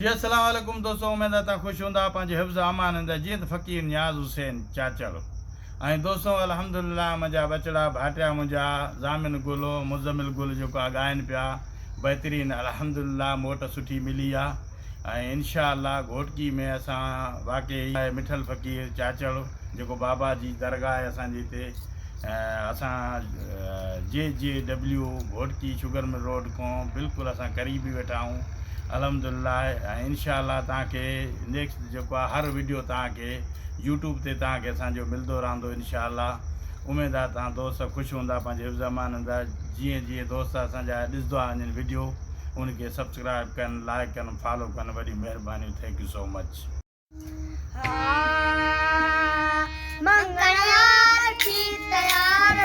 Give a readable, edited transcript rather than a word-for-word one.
जी अस्सलाम वालेकुम दोस्तों, उम्मीद है तव्हां ख़ुशि हूंदा, पंहिंजे हिफ़्ज़ अमान हूंदा जीअं त फ़क़ीर नियाज़ हुसैन चाचड़। ऐं दोस्तों अल्हम्दुलिल्लाह मुंहिंजा बचड़ा भाटिया मुंहिंजा ज़ामिन गुल मुज़मिल गुल जेको आहे ॻाइनि पिया बहितरीनु अल्हम्दुलिल्लाह मोट सुठी मिली आहे। ऐं इंशाअल्लाह घोटकी में असां वाक़ई मिठल फ़क़ीर चाचड़ जेको बाबा जी दरगाह आहे असांजे हिते असां JJW Ghotki sugar mill road खां बिल्कुलु असां क़रीबी वेठा आहियूं अल्हम्दुलिल्लाह। ऐं इंशाअल्लाह तव्हांखे नेक्स्ट जेको आहे हर वीडियो तव्हांखे यूट्यूब ते तव्हांखे असांजो मिलंदो रहंदो इंशाअल्लाह। उमेदु आहे तव्हां दोस्त ख़ुशि हूंदा, पंहिंजे हिफ़्ज़ अमान हूंदा। जीअं जीअं दोस्त असांजा ॾिसंदो आहे वञनि वीडियो उनखे सब्सक्राइब कनि, लाइक कनि, फॉलो कनि, वॾी महिरबानी। Thank you so much. मंगल यार की तैयार